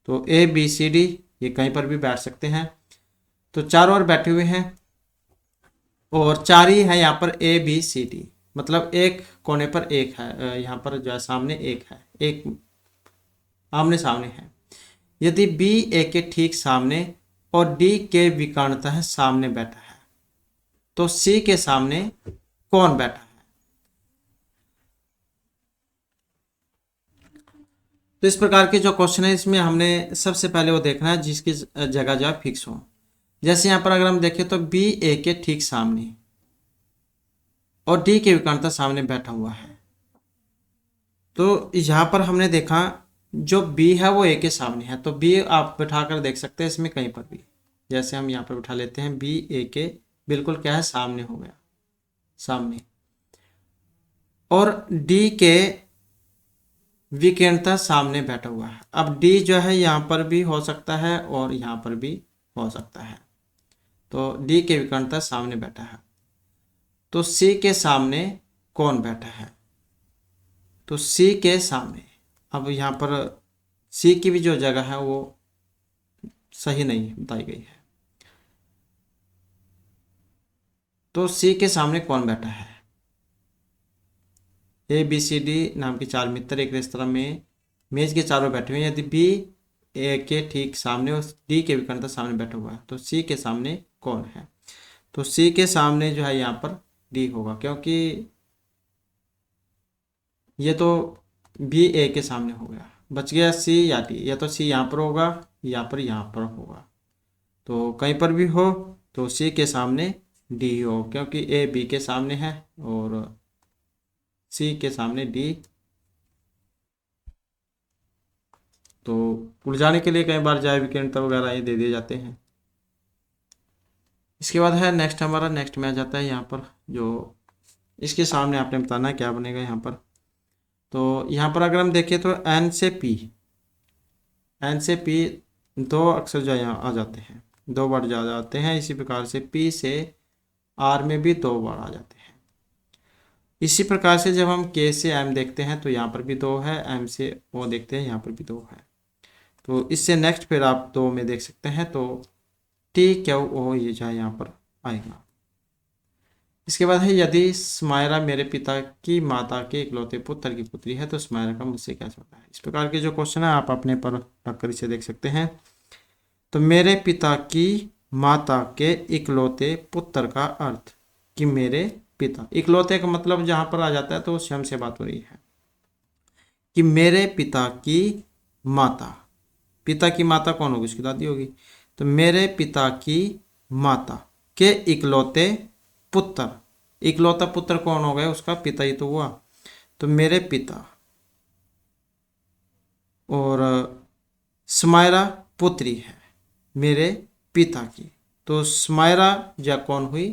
[SPEAKER 1] तो ABCD ये कहीं पर भी बैठ सकते हैं। तो चारों ओर बैठे हुए हैं और 4 ही है यहाँ पर ABCD, मतलब एक कोने पर एक है, यहाँ पर जो है सामने एक है, एक आमने सामने है। यदि B A के ठीक सामने और D के विकर्णतः है सामने बैठा है तो C के सामने कौन बैठा है। तो इस प्रकार के जो क्वेश्चन है इसमें हमने सबसे पहले वो देखना है जिसकी जगह जो है फिक्स हो। जैसे यहाँ पर अगर हम देखें तो B A के ठीक सामने और D के विकर्णतः सामने बैठा हुआ है। तो यहाँ पर हमने देखा जो B है वो A के सामने है, तो B आप बैठा कर देख सकते हैं इसमें कहीं पर भी। जैसे हम यहाँ पर बैठा लेते हैं B A के बिल्कुल क्या है सामने हो गया, सामने। और D के विकर्णतः सामने बैठा हुआ है। अब D जो है यहाँ पर भी हो सकता है और यहाँ पर भी हो सकता है। तो D के विकर्णतः सामने बैठा है। तो C के सामने कौन बैठा है, तो C के सामने। अब यहाँ पर C की भी जो जगह है वो सही नहीं बताई गई है। तो C के सामने कौन बैठा है। ABCD नाम के 4 मित्र एक रेस्तरां में मेज के चारों बैठे हुए हैं। यदि B A के ठीक सामने और D के विकर्णतः सामने बैठा हुआ है तो C के सामने कौन है। तो C के सामने जो है यहाँ पर D होगा, क्योंकि ये तो B A के सामने हो गया। बच गया C या D, या तो C यहाँ पर होगा या पर यहाँ पर होगा। तो कहीं पर भी हो तो C के सामने D हो, क्योंकि A B के सामने है और C के सामने D। तो उलझाने के लिए कई बार जैव विकिरणता वगैरह ये दे दिए जाते हैं। इसके बाद है नेक्स्ट हमारा, नेक्स्ट में आ जाता है यहाँ पर जो इसके सामने आपने बताना है क्या बनेगा यहाँ पर। तो यहाँ पर अगर हम देखें तो N से P 2 अक्षर जो यहाँ आ जाते हैं, 2 बार जा जाते हैं। इसी प्रकार से P से R में भी 2 बार आ जाते हैं। इसी प्रकार से जब हम K से M देखते हैं तो यहाँ पर भी 2 है, M से O देखते हैं यहाँ पर भी 2 है। तो इससे नेक्स्ट फिर आप 2 में देख सकते हैं तो TQO ये जो है यहाँ पर आएगा। इसके बाद है यदि स्मायरा मेरे पिता की माता के इकलौते पुत्र की पुत्री है तो स्मायरा का मुझसे क्या संबंध है। इस प्रकार के जो क्वेश्चन है आप अपने पर रखकर इसे देख सकते हैं। तो मेरे पिता की माता के इकलौते पुत्र का अर्थ कि मेरे पिता, इकलौते का मतलब जहां पर आ जाता है तो स्वयं से बात हो रही है कि मेरे पिता की माता, पिता की माता कौन होगी, उसकी दादी होगी। तो मेरे पिता की माता के इकलौते पुत्र, इकलौता पुत्र कौन हो गया, उसका पिता ही तो हुआ। तो मेरे पिता और स्मायरा पुत्री है मेरे पिता की। तो स्मायरा या कौन हुई,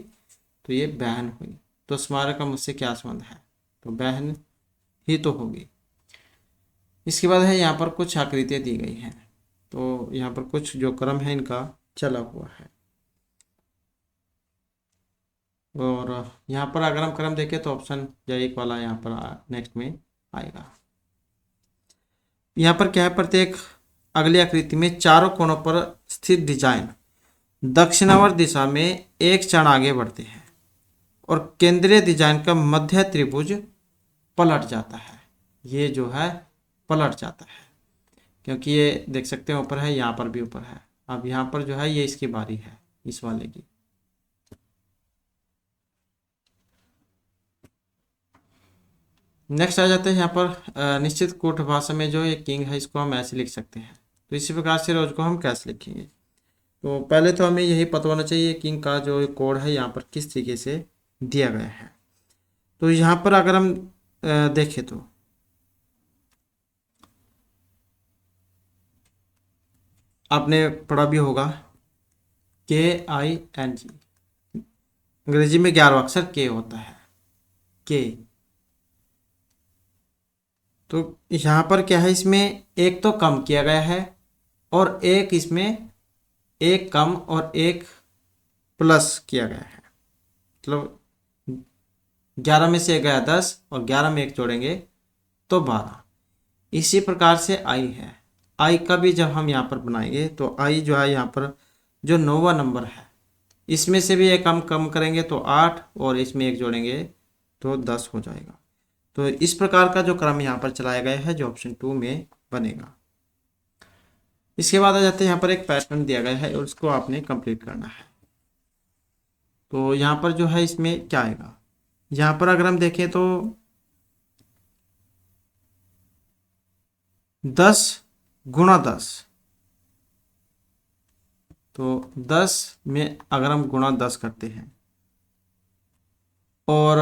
[SPEAKER 1] तो ये बहन हुई। तो स्मायरा का मुझसे क्या संबंध है, तो बहन ही तो होगी। इसके बाद है यहाँ पर कुछ आकृतियाँ दी गई हैं, तो यहाँ पर कुछ जो क्रम है इनका चला हुआ है। और यहाँ पर अगर हम क्रम देखें तो ऑप्शन या एक वाला यहाँ पर नेक्स्ट में आएगा। यहाँ पर क्या है, प्रत्येक अगली आकृति में चारों कोनों पर स्थित डिजाइन दक्षिणावर्त दिशा में एक क्षण आगे बढ़ते हैं और केंद्रीय डिजाइन का मध्य त्रिभुज पलट जाता है। ये जो है पलट जाता है, क्योंकि ये देख सकते हैं ऊपर है, यहाँ पर भी ऊपर है। अब यहाँ पर जो है ये इसकी बारी है, इस वाले की। नेक्स्ट आ जाते हैं यहाँ पर निश्चित कूट भाषा में जो ये किंग है इसको हम ऐसे लिख सकते हैं। तो इसी प्रकार से रोज को हम कैसे लिखेंगे, तो पहले तो हमें यही पता होना चाहिए किंग का जो कोड है यहाँ पर किस तरीके से दिया गया है। तो यहाँ पर अगर हम देखें तो आपने पढ़ा भी होगा KING, अंग्रेजी में 11वां अक्षर के होता है, के। तो यहाँ पर क्या है, इसमें एक तो कम किया गया है और एक इसमें एक कम और एक प्लस किया गया है। मतलब 11 में से गया 10 और 11 में एक जोड़ेंगे तो 12। इसी प्रकार से आई है, आई का भी जब हम यहाँ पर बनाएंगे तो आई जो है यहाँ पर जो 9वां नंबर है, इसमें से भी एक कम करेंगे तो 8 और इसमें एक जोड़ेंगे तो 10 हो जाएगा। तो इस प्रकार का जो क्रम यहाँ पर चलाया गया है जो ऑप्शन 2 में बनेगा। इसके बाद आ जाते हैं यहाँ पर एक पैटर्न दिया गया है और उसको आपने कंप्लीट करना है। तो यहाँ पर जो है इसमें क्या आएगा, यहाँ पर अगर हम देखें तो 10 गुणा 10, तो 10 में अगर हम गुणा 10 करते हैं और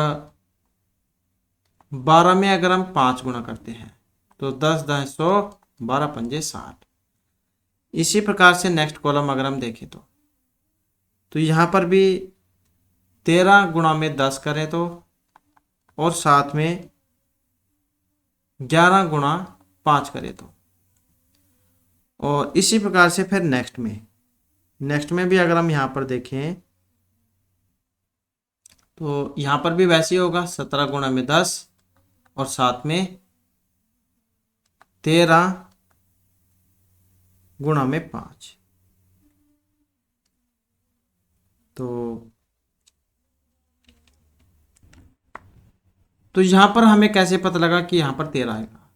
[SPEAKER 1] 12 में अगर हम 5 गुणा करते हैं तो 10 10 100, 12 पंजे 60। इसी प्रकार से नेक्स्ट कॉलम अगर हम देखें तो यहाँ पर भी 13 गुणा में 10 करें तो और साथ में 11 गुणा 5 करें तो, और इसी प्रकार से फिर नेक्स्ट में भी अगर हम यहाँ पर देखें तो यहाँ पर भी वैसे ही होगा, 17 गुणा में 10 और साथ में 13 गुणा में 5। तो यहाँ पर हमें कैसे पता लगा कि यहाँ पर 13 आएगा,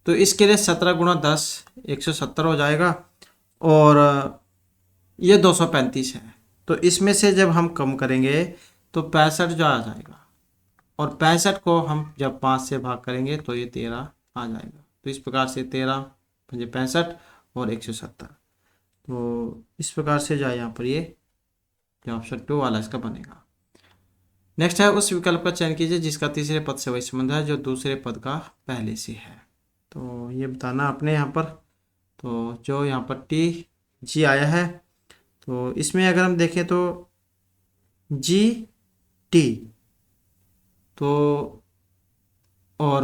[SPEAKER 1] तो इसके लिए 17 गुणा 10 170 हो जाएगा और ये 235 है। तो इसमें से जब हम कम करेंगे तो 65 जो आ जाएगा और 65 को हम जब 5 से भाग करेंगे तो ये 13 आ जाएगा। तो इस प्रकार से 13 पंजे 65 और 170। तो इस प्रकार से जो है यहाँ पर ये जो ऑप्शन 2 वाला इसका बनेगा। नेक्स्ट है उस विकल्प का चयन कीजिए जिसका तीसरे पद से वही संबंध है जो दूसरे पद का पहले से है। तो ये बताना आपने यहाँ पर, तो जो यहाँ पर TG आया है तो इसमें अगर हम देखें तो GT, तो और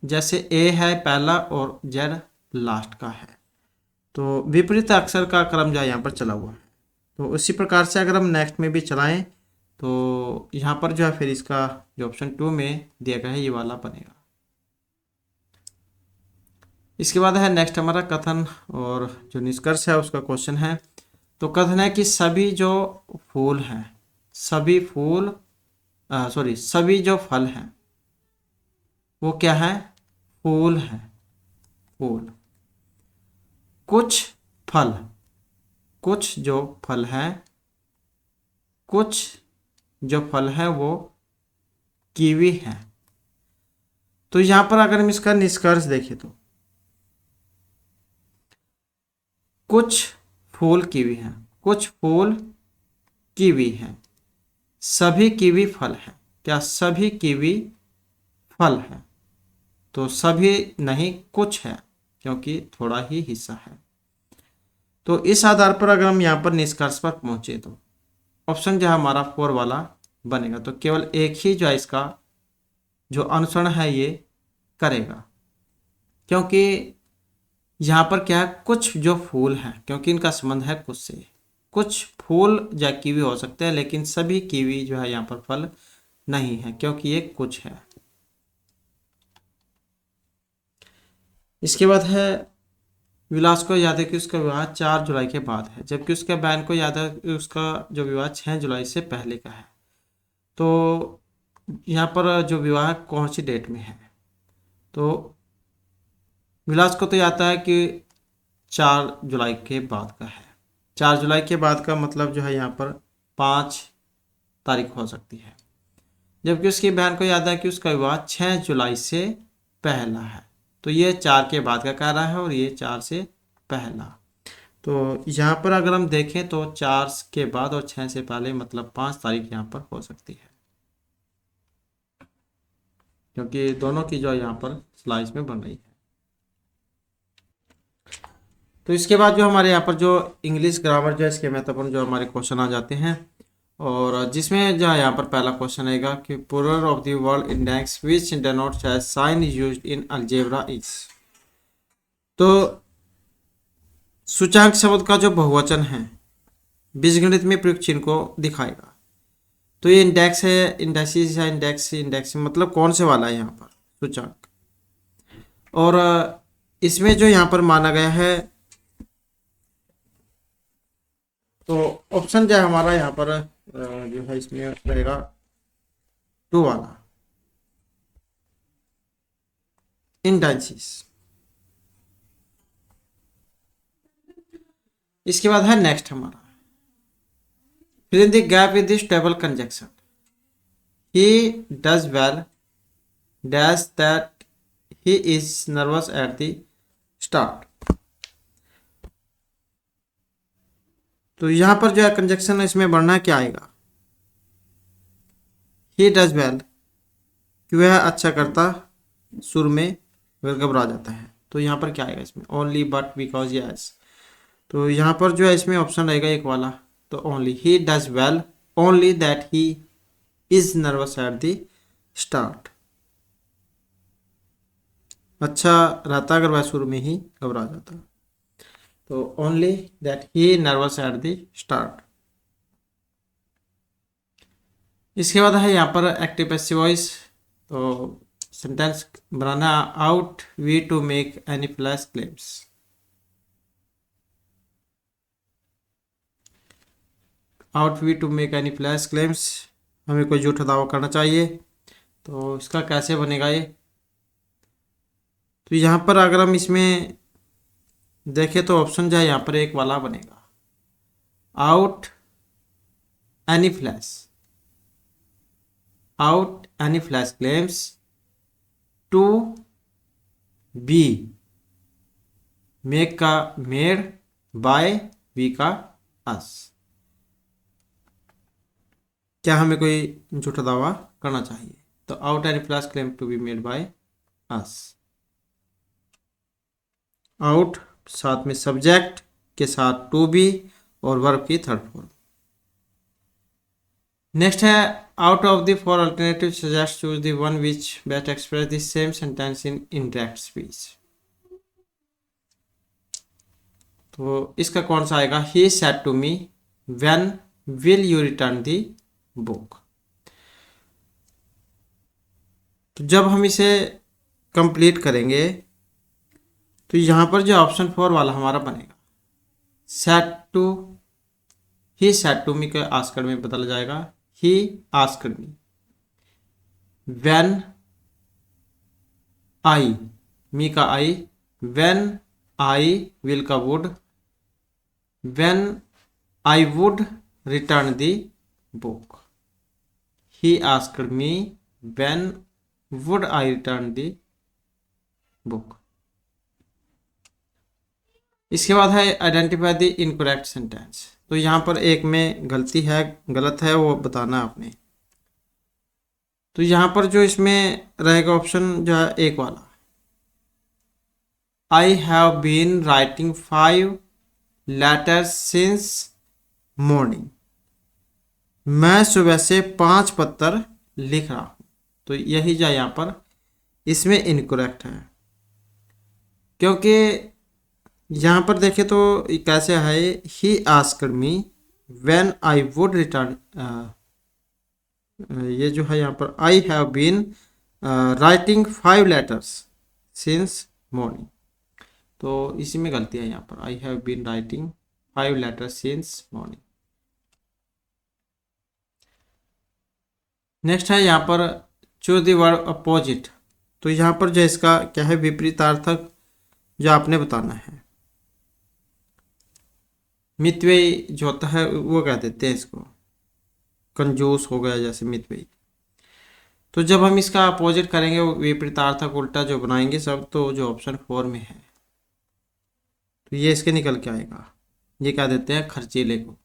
[SPEAKER 1] जैसे A है पहला और Z लास्ट का है, तो विपरीत अक्षर का क्रम जो है यहाँ पर चला हुआ है। तो उसी प्रकार से अगर हम नेक्स्ट में भी चलाएं तो यहाँ पर जो है फिर इसका जो ऑप्शन 2 में दिया गया है ये वाला बनेगा। इसके बाद है नेक्स्ट हमारा कथन और जो निष्कर्ष है उसका क्वेश्चन है। तो कथन है कि सभी जो फूल हैं, सभी जो फल हैं वो क्या है, फूल है, फूल। कुछ जो फल हैं वो कीवी है। तो यहां पर अगर हम इसका निष्कर्ष देखें तो कुछ फूल कीवी हैं, कुछ फूल कीवी हैं, सभी कीवी फल हैं। क्या सभी कीवी फल है? तो सभी नहीं, कुछ है, क्योंकि थोड़ा ही हिस्सा है। तो इस आधार पर अगर हम यहाँ पर निष्कर्ष पर पहुंचे तो ऑप्शन जो है हमारा 4 वाला बनेगा। तो केवल एक ही जो है इसका जो अनुसरण है ये करेगा, क्योंकि यहाँ पर क्या है, कुछ जो फूल हैं, क्योंकि इनका संबंध है कुछ से, कुछ फूल या कीवी हो सकते हैं, लेकिन सभी कीवी जो है यहाँ पर फल नहीं है, क्योंकि ये कुछ है। इसके बाद है, विलास को याद है कि उसका विवाह 4 जुलाई के बाद है, जबकि उसके बहन को याद है कि उसका जो विवाह 6 जुलाई से पहले का है। तो यहाँ पर जो विवाह कौन सी डेट में है, तो विलास को तो आता है कि 4 जुलाई के बाद का है। 4 जुलाई के बाद का मतलब जो है यहाँ पर 5 तारीख हो सकती है, जबकि उसकी बहन को याद है कि उसका विवाह 6 जुलाई से पहला है। तो ये 4 के बाद का कह रहा है और ये 4 से पहला। तो यहाँ पर अगर हम देखें तो 4 के बाद और 6 से पहले मतलब 5 तारीख यहाँ पर हो सकती है, क्योंकि दोनों की जो यहाँ पर स्लाइस में बन रही है। तो इसके बाद जो हमारे यहाँ पर जो इंग्लिश ग्रामर जो है, इसके महत्वपूर्ण जो हमारे क्वेश्चन आ जाते हैं, और जिसमें जो है यहाँ पर पहला क्वेश्चन आएगा कि plural of the word index which denotes as sign used in algebra is. तो सूचकांक शब्द का जो बहुवचन है बीजगणित में प्रयुक्त चिन्ह को दिखाएगा। तो ये इंडेक्स है, इंडेक्सिस है, इंडेक्स मतलब कौन से वाला है यहाँ पर सूचकांक, और इसमें जो यहाँ पर माना गया है, तो ऑप्शन जो है हमारा यहाँ पर जो है इसमें रहेगा 2 वाला, इंडेक्सिस। इसके बाद है नेक्स्ट हमारा, fill in the gap with this table conjunction, he does well dash that he is nervous at the start. तो यहाँ पर जो है कंजक्शन है, इसमें बढ़ना क्या आएगा, ही डज वेल कि वह अच्छा करता शुरू में वह घबरा जाता है। तो यहाँ पर क्या आएगा इसमें, ओनली बट बिकॉज यस। तो यहाँ पर जो है इसमें ऑप्शन रहेगा एक वाला, तो only, he does well only that he is nervous at the start. अच्छा रहता अगर वह शुरू में ही घबरा जाता। तो only that he nervous at the start. इसके बाद है यहाँ पर एक्टिव पैसिव वॉइस। तो सेंटेंस बनाना, ought we to make any false claims. Ought we to make any false claims, हमें कोई झूठा दावा करना चाहिए। तो इसका कैसे बनेगा ये, तो यहाँ पर अगर हम इसमें देखें तो ऑप्शन जो है यहाँ पर एक वाला बनेगा, ought any false, ought any false claims to be, make का मेड, बाय वी का अस। क्या हमें कोई झूठा दावा करना चाहिए, तो ought any false claim to be made by us. Ought साथ में सब्जेक्ट के साथ टू बी और वर्ब की थर्ड फॉर्म। नेक्स्ट है, out of the 4 alternative suggest choose the one which best express the same sentence in indirect speech. तो इसका कौन सा आएगा, he said to me when will you return the book. तो जब हम इसे कंप्लीट करेंगे तो यहाँ पर जो ऑप्शन 4 वाला हमारा बनेगा, said to, he said to me का आस्कर में बदल जाएगा, ही आस्क्ड मी, व्हेन आई, मी का आई, व्हेन आई, विल का would, when I would return the book, he asked me when would I return the book. इसके बाद है आइडेंटिफाई द इनकरेक्ट सेंटेंस। तो यहाँ पर एक में गलती है, गलत है, वो बताना आपने। तो यहाँ पर जो इसमें रहेगा ऑप्शन जो है एक वाला, I have been writing 5 letters since morning, मैं सुबह से 5 पत्र लिख रहा हूँ। तो यही जो यहाँ पर इसमें इनकरेक्ट है, क्योंकि यहाँ पर देखे तो ये कैसे है, he asked me when I would return. ये जो है यहाँ पर I have been writing 5 letters since morning. तो इसी में गलती है यहाँ पर, I have been writing 5 letters since morning. Next है यहाँ पर चूज द वर्ड अपोजिट। तो यहाँ पर जो इसका क्या है विपरीतार्थक जो आपने बताना है। मितव्ययी जो होता है वो कह देते हैं इसको, कंजूस हो गया जैसे मितव्ययी। तो जब हम इसका अपोजिट करेंगे वो विपरीतार्थक उल्टा जो बनाएंगे सब, तो जो ऑप्शन 4 में है तो ये इसके निकल के आएगा। ये कह देते हैं खर्चीले को,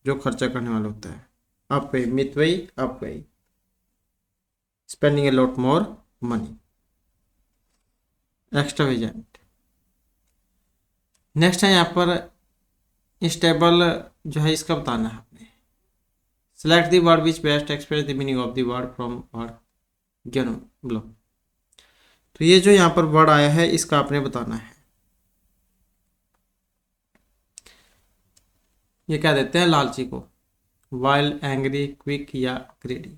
[SPEAKER 1] जो खर्चा करने वाला होता है। अपव्ययी, मितव्ययी अपव्ययी, spending a lot more money, extravagant. Next है यहाँ पर स्टेबल जो है इसका बताना है आपने। Select the word which best express the meaning of the word from word given below. तो ये जो यहाँ पर वर्ड आया है इसका आपने बताना है। ये क्या देते हैं लालची को, वाइल्ड, एंग्री, क्विक या ग्रेडी।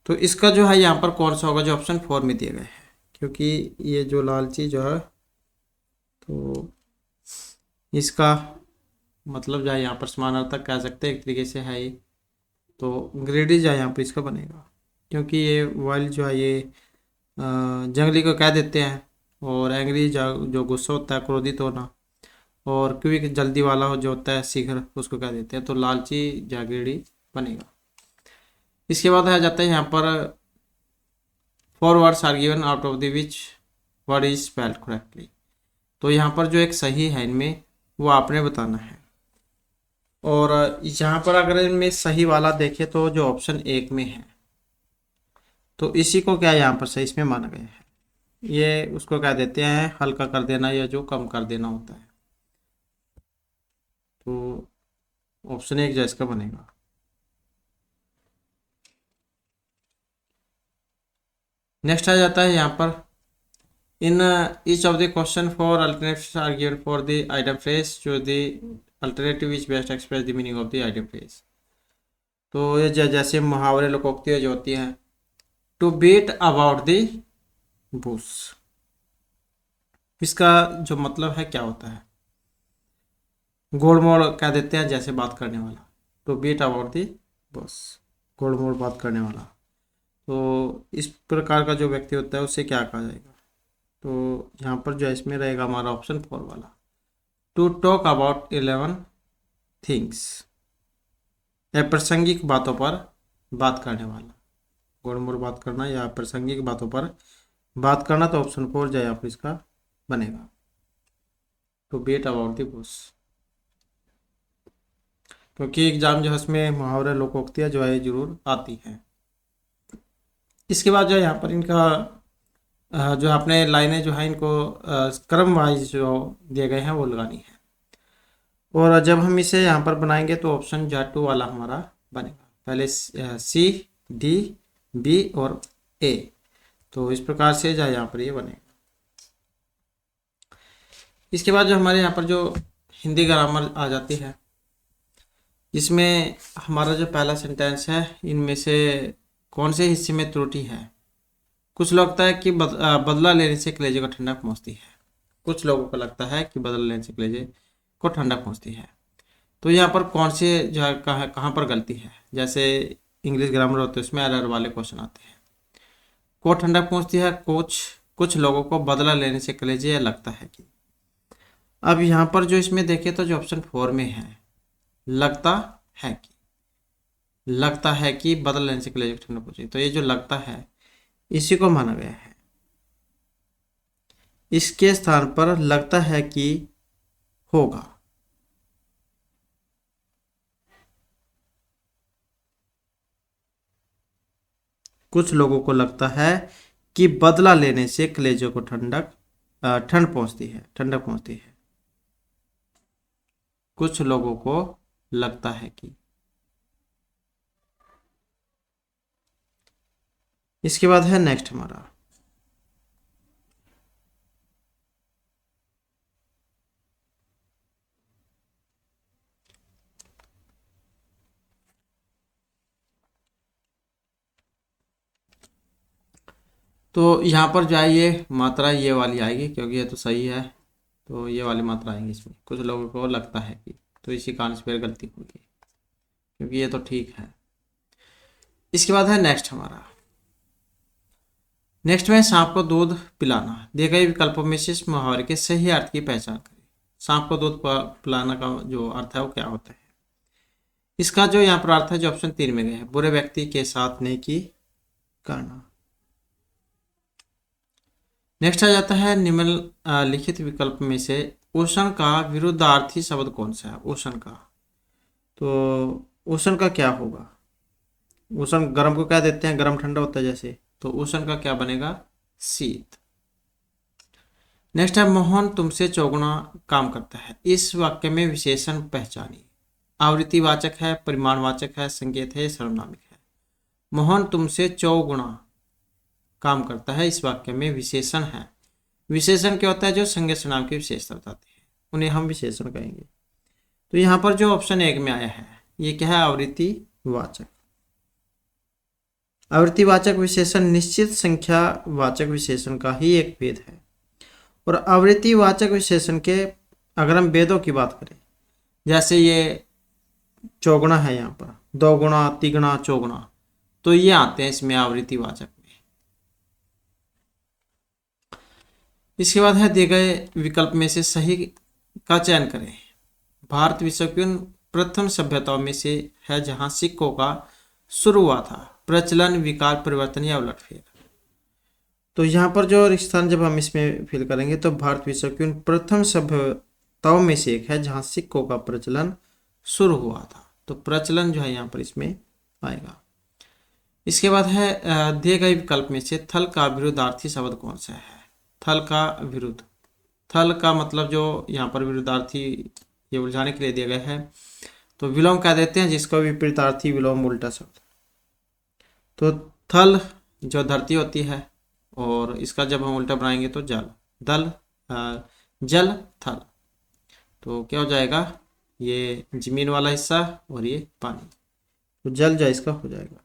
[SPEAKER 1] तो इसका जो है यहाँ पर कौन सा होगा, जो ऑप्शन 4 में दिए गए हैं। क्योंकि ये जो लालची जो है तो इसका मतलब जो है यहाँ पर समानार्थक कह सकते हैं एक तरीके से है ये। तो ग्रेडी जो है यहाँ पर इसका बनेगा, क्योंकि ये वाइल्ड जो है ये जंगली को कह देते हैं, और एंग्री जो गुस्सा होता है, क्रोधित होना, और क्विक जल्दी वाला हो जो होता है शीघ्र, उसको कह देते हैं। तो लालची या ग्रेडी बनेगा। इसके बाद आ जाता है यहाँ पर 4 words are given out of the which word is spelled correctly. तो यहाँ पर जो एक सही है इनमें वो आपने बताना है। और यहाँ पर अगर इनमें सही वाला देखें तो जो ऑप्शन 1 में है तो इसी को क्या यहाँ पर सही इसमें माना गया है। ये उसको क्या देते हैं हल्का कर देना या जो कम कर देना होता है। तो ऑप्शन 1 जो इसका बनेगा। नेक्स्ट आ जाता है यहाँ पर in each of the question for alternatives are given for the item phrase, जो the alternative is best express the meaning of the item phrase. तो ये जैसे मुहावरे लोकोक्तियाँ जो होती हैं, to beat about the bush, इसका जो मतलब है क्या होता है, गोड़ मोड़ कह देते हैं जैसे बात करने वाला। To beat about the bush, गोड़ मोड़ बात करने वाला। तो इस प्रकार का जो व्यक्ति होता है उसे क्या कहा जाएगा। तो यहाँ पर जो है इसमें रहेगा हमारा ऑप्शन 4 वाला, टू टॉक अबाउट 11 थिंग्स, अप्रासंगिक बातों पर बात करने वाला, गोड़ बात करना या प्रासंगिक बातों पर बात करना। तो ऑप्शन 4 जो है यहाँ पर इसका बनेगा, to beat about the bush. क्योंकि एग्जाम जो है उसमें मुहावरे लोकोक्तियाँ जो है जरूर आती हैं। इसके बाद जो है यहाँ पर इनका जो आपने लाइनें जो है इनको क्रम वाइज जो दिए गए हैं वो लगानी है। और जब हम इसे यहाँ पर बनाएंगे तो ऑप्शन जो 2 वाला हमारा बनेगा। पहले सी, डी, बी और ए। तो इस प्रकार से जो यहाँ पर ये बनेगा। इसके बाद जो हमारे यहाँ पर जो हिंदी ग्रामर आ जाती है, इसमें हमारा जो पहला सेंटेंस है इनमें से कौन से हिस्से में त्रुटि है। कुछ लगता है कि बदला लेने से कलेजे को ठंडक पहुँचती है। कुछ लोगों को लगता है कि बदला लेने से कलेजे को ठंडक पहुँचती है। तो यहाँ पर कौन से जो है कहाँ पर गलती है। जैसे इंग्लिश ग्रामर होते हैं उसमें एरर वाले क्वेश्चन आते हैं। को ठंडक पहुँचती है, कुछ लोगों को बदला लेने से कलेजे लगता है कि। अब यहाँ पर जो इसमें देखें तो जो ऑप्शन 4 में है लगता है कि बदला लेने से कलेजे को ठंडक पहुँचती। तो ये जो लगता है इसी को माना गया है। इसके स्थान पर लगता है कि होगा। कुछ लोगों को लगता है कि बदला लेने से कलेजों को ठंडक पहुंचती है। कुछ लोगों को लगता है कि। इसके बाद है नेक्स्ट हमारा तो यहाँ पर जो है ये मात्रा ये वाली आएगी, क्योंकि ये तो सही है, तो ये वाली मात्रा आएंगी इसमें। कुछ लोगों को लगता है कि तो इसी कारण से फिर गलती होगी, क्योंकि ये तो ठीक है। इसके बाद है नेक्स्ट हमारा, नेक्स्ट में सांप को दूध पिलाना। दिए गए विकल्पों में से इस मुहावरे के सही अर्थ की पहचान करें। सांप को दूध पिलाना का जो अर्थ है वो क्या होता है? इसका जो यहाँ पर अर्थ है जो ऑप्शन 3 में गया है, बुरे व्यक्ति के साथ नेकी करना। नेक्स्ट आ जाता है निम्नलिखित विकल्प में से उष्ण का विरुद्धार्थी शब्द कौन सा है? उष्ण का, तो उष्ण का क्या होगा? उष्ण गर्म को क्या देते हैं? गर्म ठंडा होता है जैसे, तो उष्ण का क्या बनेगा? शीत। नेक्स्ट है मोहन तुमसे चौगुना काम करता है। इस वाक्य में विशेषण पहचानिए। आवृत्तिवाचक है, परिमाणवाचक है, संकेत है, सर्वनामिक है। मोहन तुमसे चौगुना काम करता है, इस वाक्य में विशेषण है। विशेषण क्या होता है? जो संज्ञा सर्वनाम की विशेषता बताते हैं उन्हें हम विशेषण कहेंगे। तो यहाँ पर जो ऑप्शन 1 में आया है ये क्या है? आवृत्तिवाचक। आवृत्तिवाचक विशेषण निश्चित संख्या वाचक विशेषण का ही एक भेद है। और आवृत्तिवाचक विशेषण के अगर हम भेदों की बात करें, जैसे ये चौगुना है, यहाँ पर दोगुना, तिगुना, चौगुना, तो ये आते हैं इसमें आवृत्तिवाचक में। इसके बाद है दिए गए विकल्प में से सही का चयन करें। भारत विश्व की उन प्रथम सभ्यताओं में से है जहां सिक्कों का शुरू हुआ था। प्रचलन, विकार, परिवर्तन या उलटफेर। तो यहाँ पर जो स्थान जब हम इसमें फिल करेंगे तो भारत विश्व की उन प्रथम सभ्यताओं में से एक है जहां सिक्कों का प्रचलन शुरू हुआ था। तो प्रचलन जो है यहाँ पर इसमें आएगा। इसके बाद है दिए गए विकल्प में से थल का विरुद्धार्थी शब्द कौन सा है? थल का विरुद्ध, थल का मतलब जो यहाँ पर विरुद्धार्थी ये उलझाने के लिए दिया गया है, तो विलोम कह देते हैं जिसको विपरीतार्थी विलोम उल्टा शब्द। तो थल जो धरती होती है और इसका जब हम उल्टा बनाएंगे तो जल, दल जल थल, तो क्या हो जाएगा? ये जमीन वाला हिस्सा और ये पानी, तो जल जो इसका हो जाएगा।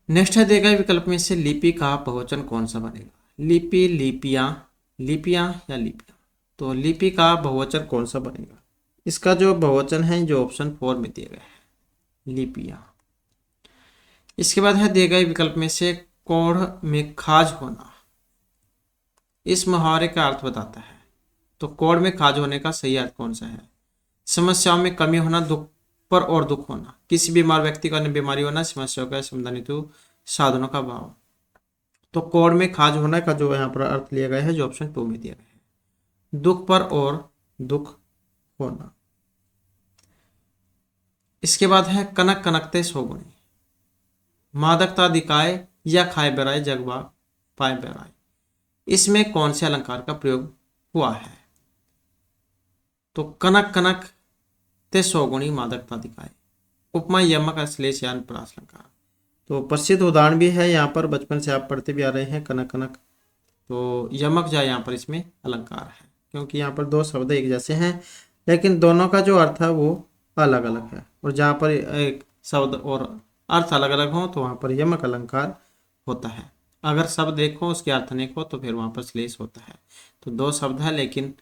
[SPEAKER 1] नेक्स्ट है देगा विकल्प में से लिपि का बहुवचन कौन सा बनेगा? लिपि, लिपियां, लिपियां या लिपियां। तो लिपि का बहुवचन कौन सा बनेगा? इसका जो बहुवचन है जो ऑप्शन 4 में दिया गया है, लिपियां। इसके बाद है दिए गए विकल्प में से कोढ़ में खाज होना इस मुहावरे का अर्थ बताता है। तो कोढ़ में खाज होने का सही अर्थ कौन सा है? समस्याओं में कमी होना, दुख पर और दुख होना, किसी बीमार व्यक्ति को अन्य बीमारी होना, समस्याओं का समाधान हेतु साधनों का अभाव। तो कोढ़ में खाज होना का जो यहाँ पर अर्थ लिया गया है जो ऑप्शन 2 में दिया गया है, दुख पर और दुख होना। इसके बाद है कनक कनकते सोगुनी, मादकता दिखाए या खाए बेराए जगवा पाए बेराए। इसमें कौन से अलंकार का प्रयोग हुआ है? तो कनक कनक ते सौगुणी मादकता दिखाए, उपमा, यमक, अश्लेष या अनुप्रास अलंकार। तो प्रसिद्ध उदाहरण भी है यहाँ पर, बचपन से आप पढ़ते भी आ रहे हैं कनक कनक। तो यमक जो यहाँ पर इसमें अलंकार है, क्योंकि यहाँ पर दो शब्द एक जैसे हैं लेकिन दोनों का जो अर्थ है वो अलग अलग है। और जहाँ पर एक शब्द और अर्थ अलग अलग हो तो वहाँ पर यमक अलंकार होता है। अगर शब्द एक हो उसके अर्थ अनेक हो तो फिर वहाँ पर श्लेष होता है। तो दो शब्द है लेकिन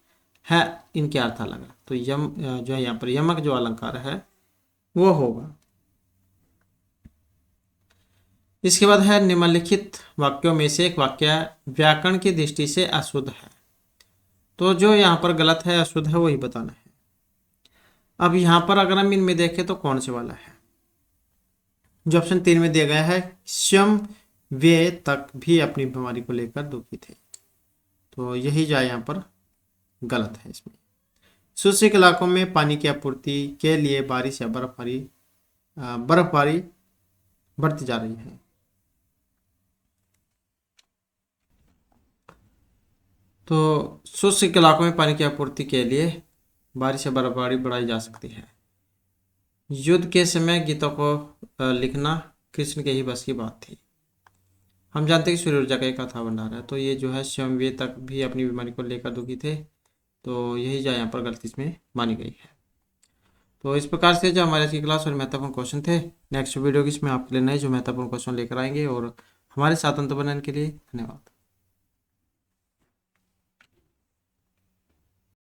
[SPEAKER 1] है इनके अर्थ अलग है, तो यम जो है यहाँ पर यमक जो अलंकार है वो होगा। इसके बाद है निम्नलिखित वाक्यों में से एक वाक्य व्याकरण की दृष्टि से अशुद्ध है। तो जो यहाँ पर गलत है, अशुद्ध है, वही बताना है। अब यहाँ पर अगर हम इनमें देखें तो कौन से वाला है? जो ऑप्शन 3 में दिया गया है, स्वयं वे तक भी अपनी बीमारी को लेकर दुखी थे। तो यही जो यहाँ पर गलत है। इसमें शुष्क इलाकों में पानी की आपूर्ति के लिए बारिश या बर्फबारी बढ़ती जा रही है। तो शुष्क इलाकों में पानी की आपूर्ति के लिए बारिश या बर्फबारी बढ़ाई जा सकती है। युद्ध के समय गीतों को लिखना कृष्ण के ही बस की बात थी। हम जानते हैं कि सूर्य ऊर्जा का एक अथाह भंडार है। तो ये जो है स्वयं वे तक भी अपनी बीमारी को लेकर दुखी थे, तो यही जो यहाँ पर गलती इसमें मानी गई है। तो इस प्रकार से जो हमारे आज की क्लास और महत्वपूर्ण क्वेश्चन थे, नेक्स्ट वीडियो की इसमें आपके लिए नए जो महत्वपूर्ण क्वेश्चन लेकर आएंगे। और हमारे साथ अंत बनाने के लिए धन्यवाद।